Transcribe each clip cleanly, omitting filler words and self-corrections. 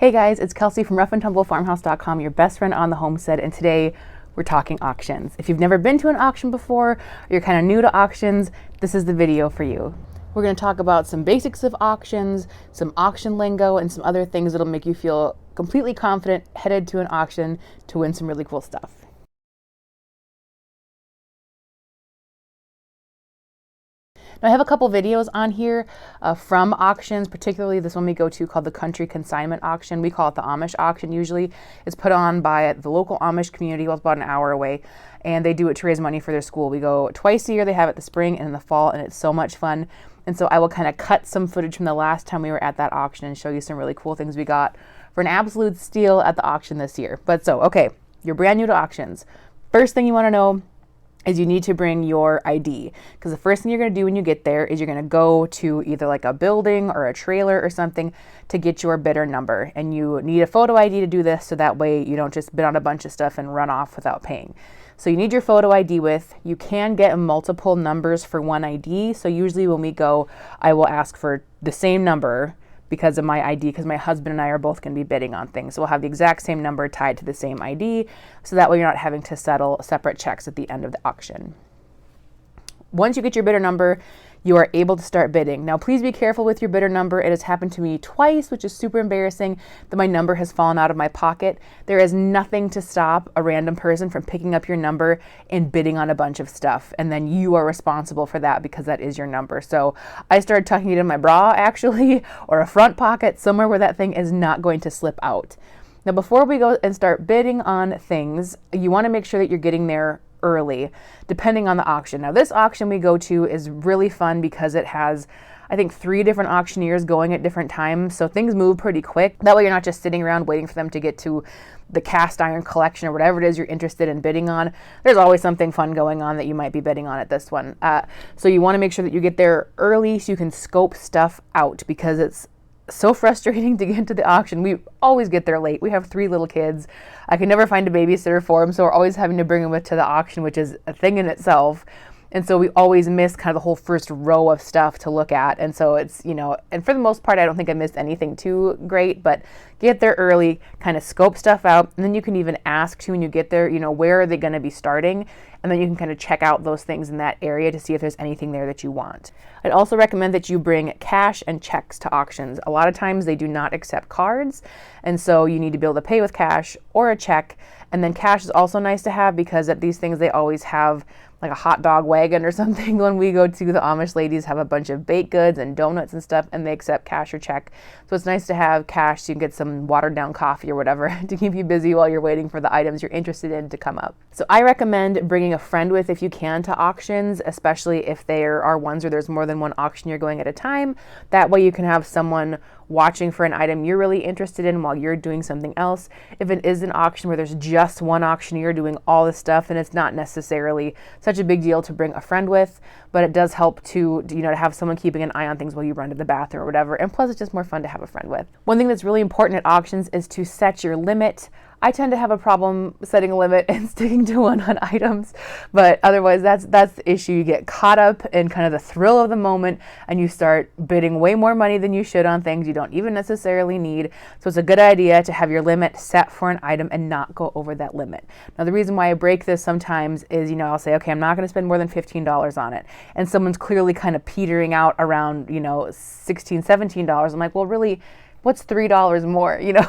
Hey guys, it's Kelsey from roughandtumblefarmhouse.com, your best friend on the homestead, and today we're talking auctions. If you've never been to an auction before, or you're kind of new to auctions, this is the video for you. We're going to talk about some basics of auctions, some auction lingo, and some other things that'll make you feel completely confident headed to an auction to win some really cool stuff. Now, I have a couple videos on here from auctions, particularly this one we go to called the Country Consignment Auction. We call it the Amish auction usually. It's put on by the local Amish community, well, it's about an hour away, and they do it to raise money for their school. We go twice a year. They have it the spring and in the fall, and it's so much fun. And so I will kind of cut some footage from the last time we were at that auction and show you some really cool things we got for an absolute steal at the auction this year. But so, okay, you're brand new to auctions. First thing you want to know is you need to bring your ID, because the first thing you're going to do when you get there is you're going to go to either like a building or a trailer or something to get your bidder number, and you need a photo ID to do this so that way you don't just bid on a bunch of stuff and run off without paying. So you need your photo ID with. You can get multiple numbers for one ID, so usually when we go I will ask for the same number because of my ID, because my husband and I are both going to be bidding on things. So we'll have the exact same number tied to the same ID, so that way you're not having to settle separate checks at the end of the auction. Once you get your bidder number, you are able to start bidding. Now, please be careful with your bidder number. It has happened to me twice, which is super embarrassing, that my number has fallen out of my pocket. There is nothing to stop a random person from picking up your number and bidding on a bunch of stuff, and then you are responsible for that because that is your number. So I started tucking it in my bra, actually, or a front pocket, somewhere where that thing is not going to slip out. Now, before we go and start bidding on things, you want to make sure that you're getting there early, depending on the auction. Now, this auction we go to is really fun because it has, I think, 3 different auctioneers going at different times, so things move pretty quick. That way you're not just sitting around waiting for them to get to the cast iron collection or whatever it is you're interested in bidding on. There's always something fun going on that you might be bidding on at this one. So you want to make sure that you get there early so you can scope stuff out, because it's so frustrating to get to the auction. We always get there late. We have 3 little kids. I can never find a babysitter for them, so we're always having to bring them to the auction, which is a thing in itself. And so we always miss kind of the whole first row of stuff to look at. And so it's, you know, and for the most part, I don't think I missed anything too great, but get there early, kind of scope stuff out. And then you can even ask too when you get there, you know, where are they going to be starting? And then you can kind of check out those things in that area to see if there's anything there that you want. I'd also recommend that you bring cash and checks to auctions. A lot of times they do not accept cards, and so you need to be able to pay with cash or a check. And then cash is also nice to have because at these things they always have like a hot dog wagon or something. When we go to the Amish ladies have a bunch of baked goods and donuts and stuff, and they accept cash or check. So it's nice to have cash so you can get some watered down coffee or whatever to keep you busy while you're waiting for the items you're interested in to come up. So I recommend bringing a friend with if you can to auctions, especially if there are ones where there's more than one auctioneer going at a time. That way you can have someone watching for an item you're really interested in while you're doing something else. If it is an auction where there's just one auctioneer doing all this stuff, then it's not necessarily such a big deal to bring a friend with, but it does help to, you know, to have someone keeping an eye on things while you run to the bathroom or whatever. And plus, it's just more fun to have a friend with. One thing that's really important at auctions is to set your limit. I tend to have a problem setting a limit and sticking to one on items, but otherwise that's the issue. You get caught up in kind of the thrill of the moment and you start bidding way more money than you should on things you don't even necessarily need. So it's a good idea to have your limit set for an item and not go over that limit. Now, the reason why I break this sometimes is, you know, I'll say, okay, I'm not going to spend more than $15 on it. And someone's clearly kind of petering out around, you know, $16, $17. I'm like, well, really, what's $3 more, you know?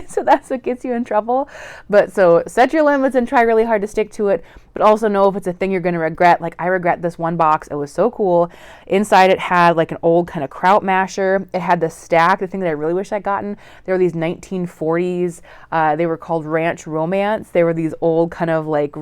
So that's what gets you in trouble. But so set your limits and try really hard to stick to it, but also know if it's a thing you're going to regret. Like, I regret this one box. It was so cool. Inside it had like an old kind of kraut masher. It had the stack, the thing that I really wish I'd gotten. There were these 1940s. They were called ranch romance. They were these old kind of like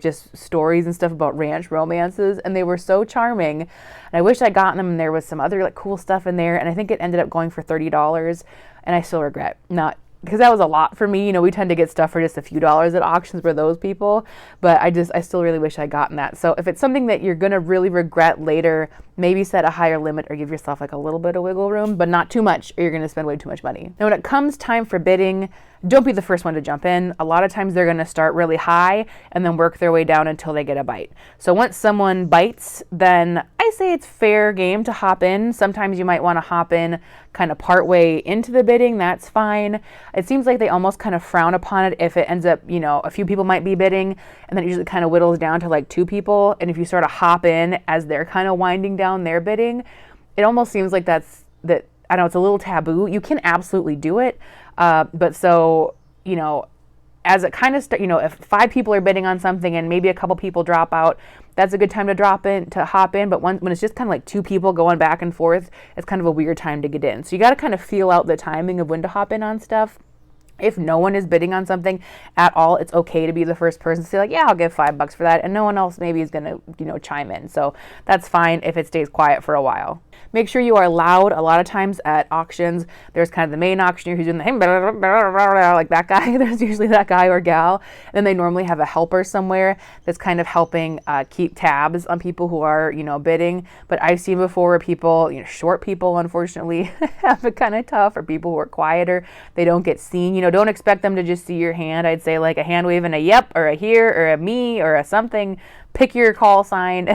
just stories and stuff about ranch romances, and they were so charming. And I wish I'd gotten them, and there was some other like cool stuff in there, and I think it ended up going for $30. And I still regret not, because that was a lot for me. You know, we tend to get stuff for just a few dollars at auctions for those people, but I still really wish I'd gotten that. So if it's something that you're going to really regret later, maybe set a higher limit or give yourself like a little bit of wiggle room, but not too much, or you're going to spend way too much money. Now, when it comes time for bidding, don't be the first one to jump in. A lot of times they're going to start really high and then work their way down until they get a bite. So once someone bites, then I say it's fair game to hop in. Sometimes you might want to hop in kind of part way into the bidding. That's fine. It seems like they almost kind of frown upon it if it ends up, a few people might be bidding, and then it usually kind of whittles down to like 2 people. And if you sort of hop in as they're kind of winding down their bidding, it almost seems like that I know it's a little taboo. You can absolutely do it. But so, as it kind of, if 5 people are bidding on something and maybe a couple people drop out, that's a good time to hop in. But when it's just kind of like 2 people going back and forth, it's kind of a weird time to get in. So you got to kind of feel out the timing of when to hop in on stuff. If no one is bidding on something at all, it's okay to be the first person to say like, yeah, I'll give $5 for that. And no one else maybe is going to, chime in. So that's fine if it stays quiet for a while. Make sure you are loud. A lot of times at auctions, there's kind of the main auctioneer who's doing the like that guy. There's usually that guy or gal. And then they normally have a helper somewhere that's kind of helping keep tabs on people who are, bidding. But I've seen before where people, short people, unfortunately, have it kind of tough, or people who are quieter, they don't get seen. Don't expect them to just see your hand. I'd say like a hand wave and a yep, or a here, or a me, or a something. Pick your call sign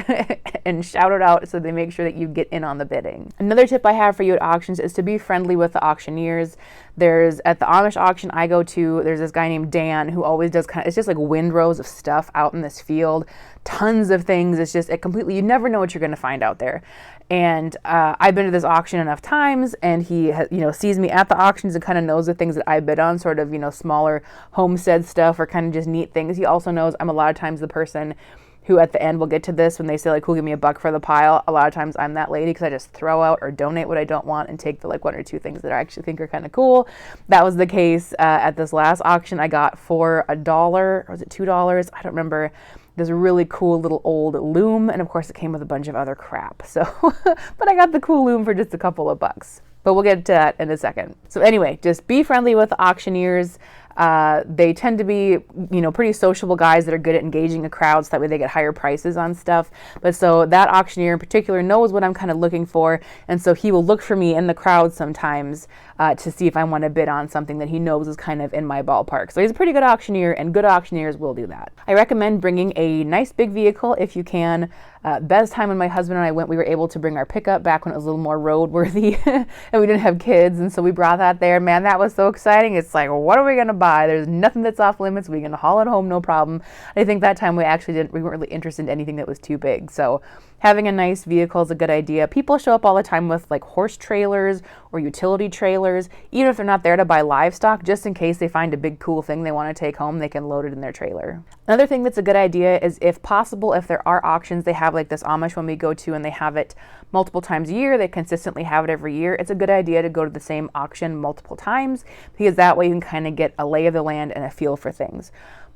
and shout it out so they make sure that you get in on the bidding. Another tip I have for you at auctions is to be friendly with the auctioneers. At the Amish auction I go to, there's this guy named Dan who always does it's just like windrows of stuff out in this field. Tons of things. You never know what you're going to find out there. And I've been to this auction enough times, and he sees me at the auctions and kind of knows the things that I bid on, sort of, smaller homestead stuff or kind of just neat things. He also knows I'm a lot of times the person who at the end will get to this when they say like, who'll give me $1 for the pile. A lot of times I'm that lady because I just throw out or donate what I don't want and take the like 1 or 2 things that I actually think are kind of cool. That was the case at this last auction. I got for $1, or was it $2? I don't remember. This really cool little old loom, and of course it came with a bunch of other crap. So, but I got the cool loom for just a couple of bucks. But we'll get to that in a second. So anyway, just be friendly with the auctioneers. They tend to be, pretty sociable guys that are good at engaging a crowd, so that way they get higher prices on stuff. But so that auctioneer in particular knows what I'm kind of looking for, and so he will look for me in the crowd sometimes to see if I want to bid on something that he knows is kind of in my ballpark. So he's a pretty good auctioneer, and good auctioneers will do that. I recommend bringing a nice big vehicle if you can. Best time when my husband and I went, we were able to bring our pickup back when it was a little more roadworthy and we didn't have kids, and so we brought that there. Man, that was so exciting. It's like, what are we going to buy? There's nothing that's off limits. We can haul it home, no problem. I think that time we weren't really interested in anything that was too big. So having a nice vehicle is a good idea. People show up all the time with like horse trailers or utility trailers, even if they're not there to buy livestock, just in case they find a big cool thing they want to take home, they can load it in their trailer. Another thing that's a good idea is, if possible, if there are auctions, they have like this Amish one we go to, and they have it multiple times a year. They consistently have it every year. It's a good idea to go to the same auction multiple times, because that way you can kind of get a lay of the land and a feel for things.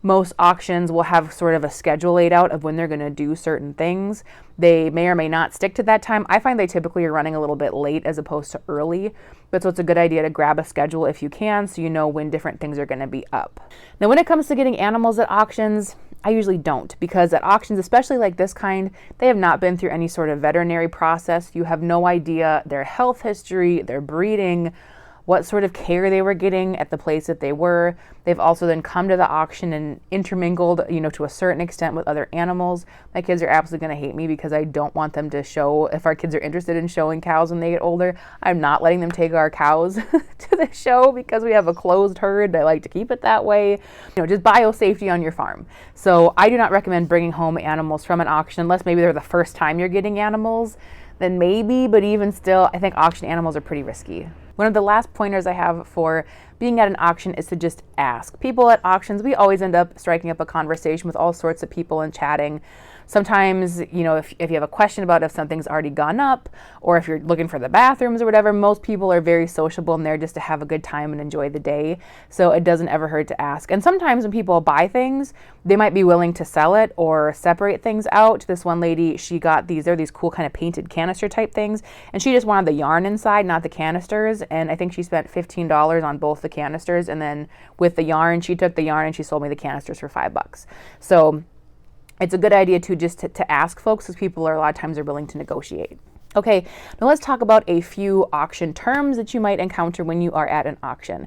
Most auctions will have sort of a schedule laid out of when they're going to do certain things. They may or may not stick to that time. I find they typically are running a little bit late as opposed to early, but so it's a good idea to grab a schedule if you can, so you know when different things are going to be up. Now, when it comes to getting animals at auctions, I usually don't, because at auctions, especially like this kind, they have not been through any sort of veterinary process. You have no idea their health history, their breeding, what sort of care they were getting at the place that they were. They've also then come to the auction and intermingled, to a certain extent with other animals. My kids are absolutely going to hate me because I don't want them to show, if our kids are interested in showing cows when they get older, I'm not letting them take our cows to the show because we have a closed herd. I like to keep it that way. Just biosafety on your farm. So I do not recommend bringing home animals from an auction unless maybe they're the first time you're getting animals. Then maybe, but even still, I think auction animals are pretty risky. One of the last pointers I have for being at an auction is to just ask. People at auctions, we always end up striking up a conversation with all sorts of people and chatting. Sometimes, if you have a question about if something's already gone up, or if you're looking for the bathrooms or whatever, most people are very sociable and there just to have a good time and enjoy the day. So it doesn't ever hurt to ask. And sometimes when people buy things, they might be willing to sell it or separate things out. This one lady, she got they're these cool kind of painted canister type things, and she just wanted the yarn inside, not the canisters. And I think she spent $15 on both the canisters, and then with the yarn, she took the yarn and she sold me the canisters for $5. So it's a good idea to ask folks, because people a lot of times are willing to negotiate. Okay, now let's talk about a few auction terms that you might encounter when you are at an auction.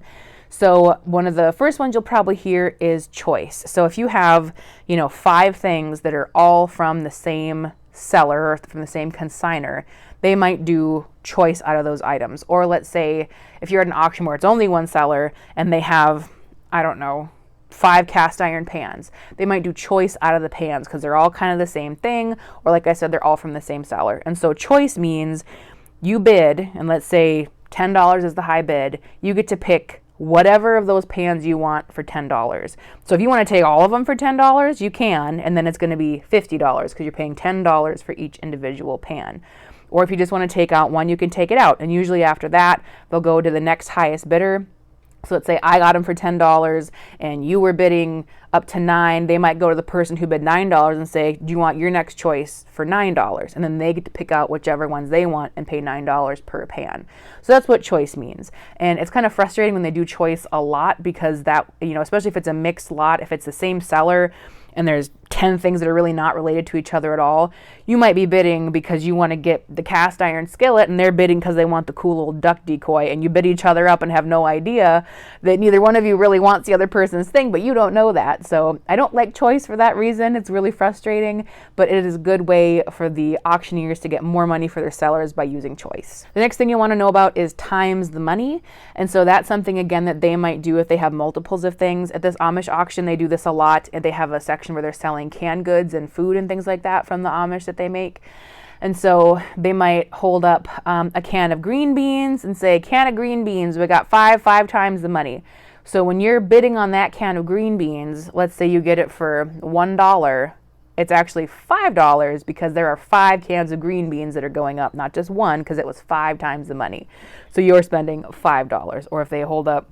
So one of the first ones you'll probably hear is choice. So if you have, 5 things that are all from the same seller or from the same consignor, they might do choice out of those items. Or let's say if you're at an auction where it's only one seller and they have, I don't know, 5 cast iron pans, they might do choice out of the pans because they're all kind of the same thing, or like I said, they're all from the same seller. And so choice means you bid, and let's say $10 is the high bid, you get to pick whatever of those pans you want for $10. So if you want to take all of them for $10, you can, and then it's going to be $50 because you're paying $10 for each individual pan. Or if you just want to take out one, you can take it out. And usually after that, they'll go to the next highest bidder. So let's say I got them for $10 and you were bidding up to $9. They might go to the person who bid $9 and say, do you want your next choice for $9? And then they get to pick out whichever ones they want and pay $9 per pan. So that's what choice means. And it's kind of frustrating when they do choice a lot because that, especially if it's a mixed lot, if it's the same seller and there's 10 things that are really not related to each other at all, you might be bidding because you want to get the cast iron skillet and they're bidding because they want the cool little duck decoy, and you bid each other up and have no idea that neither one of you really wants the other person's thing, but you don't know that. So I don't like choice for that reason. It's really frustrating, but it is a good way for the auctioneers to get more money for their sellers by using choice. The next thing you want to know about is times the money. And so that's something, again, that they might do if they have multiples of things. At this Amish auction, they do this a lot, and they have a section where they're selling canned goods and food and things like that from the Amish that they make. And so they might hold up a can of green beans and say, can of green beans, we got five times the money. So when you're bidding on that can of green beans, let's say you get it for $1, it's actually $5 because there are 5 cans of green beans that are going up, not just one, because it was 5 times the money. So you're spending $5. Or if they hold up,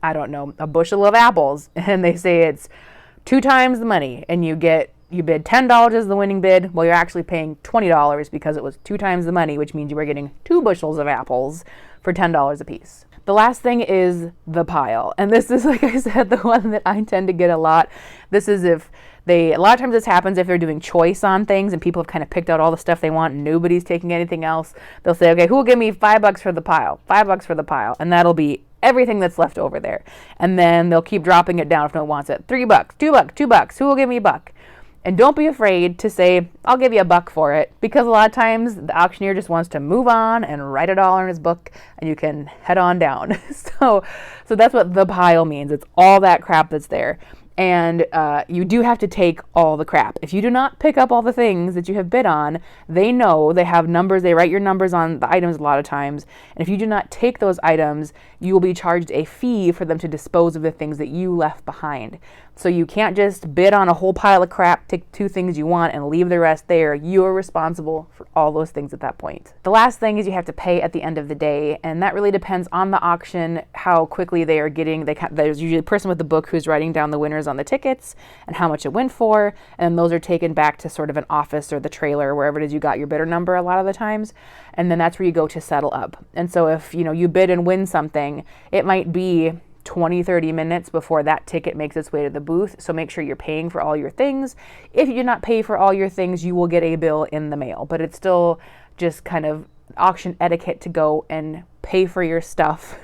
I don't know, a bushel of apples and they say it's 2 times the money, and you bid $10 as the winning bid, well, you're actually paying $20 because it was 2 times the money, which means you were getting 2 bushels of apples for $10 a piece. The last thing is the pile. And this is, like I said, the one that I tend to get a lot. This is a lot of times this happens if they're doing choice on things and people have kind of picked out all the stuff they want and nobody's taking anything else. They'll say, okay, who will give me $5 for the pile? $5 for the pile. And that'll be everything that's left over there. And then they'll keep dropping it down if no one wants it. $3, $2, $2. Who will give me $1? And don't be afraid to say, I'll give you $1 for it, because a lot of times the auctioneer just wants to move on and write it all in his book and you can head on down. So that's what the pile means. It's all that crap that's there. And you do have to take all the crap. If you do not pick up all the things that you have bid on, they know, they have numbers, they write your numbers on the items a lot of times. And if you do not take those items, you will be charged a fee for them to dispose of the things that you left behind. So you can't just bid on a whole pile of crap, take 2 things you want and leave the rest there. You are responsible for all those things at that point. The last thing is you have to pay at the end of the day, and that really depends on the auction, how quickly they are getting. There's usually a person with the book who's writing down the winners on the tickets and how much it went for, and those are taken back to sort of an office or the trailer, wherever it is you got your bidder number a lot of the times, and then that's where you go to settle up. And so if you bid and win something, it might be 20-30 minutes before that ticket makes its way to the booth. So make sure you're paying for all your things. If you do not pay for all your things, you will get a bill in the mail, but it's still just kind of auction etiquette to go and pay for your stuff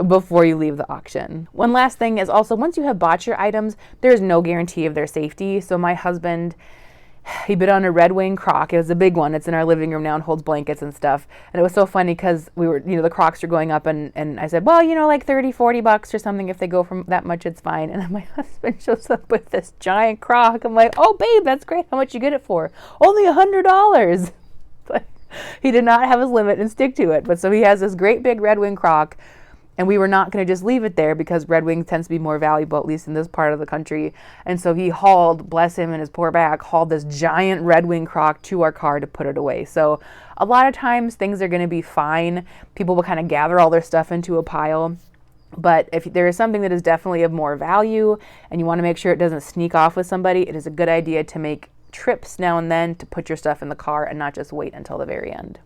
before you leave the auction. One last thing is also, once you have bought your items, there's no guarantee of their safety. So my husband, he bid on a Red Wing crock. It was a big one. It's in our living room now and holds blankets and stuff. And it was so funny because we were, the crocks are going up and I said, well, like $30-40 or something. If they go from that much, it's fine. And then my husband shows up with this giant crock. I'm like, oh, babe, that's great. How much you get it for? Only $100. But he did not have his limit and stick to it. But so he has this great big Red Wing crock. And we were not going to just leave it there because Red Wing tends to be more valuable, at least in this part of the country. And so he hauled, bless him and his poor back, hauled this giant Red Wing crock to our car to put it away. So a lot of times things are going to be fine. People will kind of gather all their stuff into a pile. But if there is something that is definitely of more value and you want to make sure it doesn't sneak off with somebody, it is a good idea to make trips now and then to put your stuff in the car and not just wait until the very end.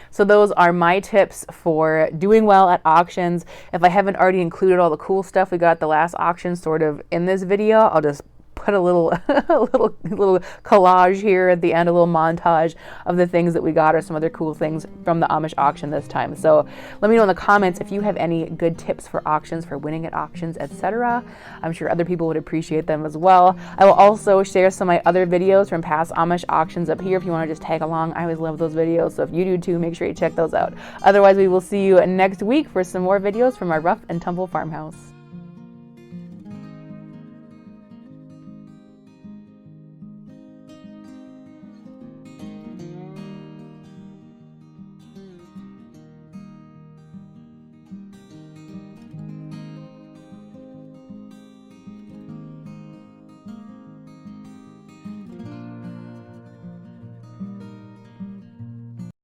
So those are my tips for doing well at auctions. If I haven't already included all the cool stuff we got at the last auction sort of in this video, I'll just put a little little collage here at the end, a little montage of the things that we got or some other cool things from the Amish auction this time. So let me know in the comments if you have any good tips for auctions, for winning at auctions, etc. I'm sure other people would appreciate them as well. I will also share some of my other videos from past Amish auctions up here if you want to just tag along. I always love those videos, so if you do too, make sure you check those out. Otherwise, we will see you next week for some more videos from our rough and tumble farmhouse.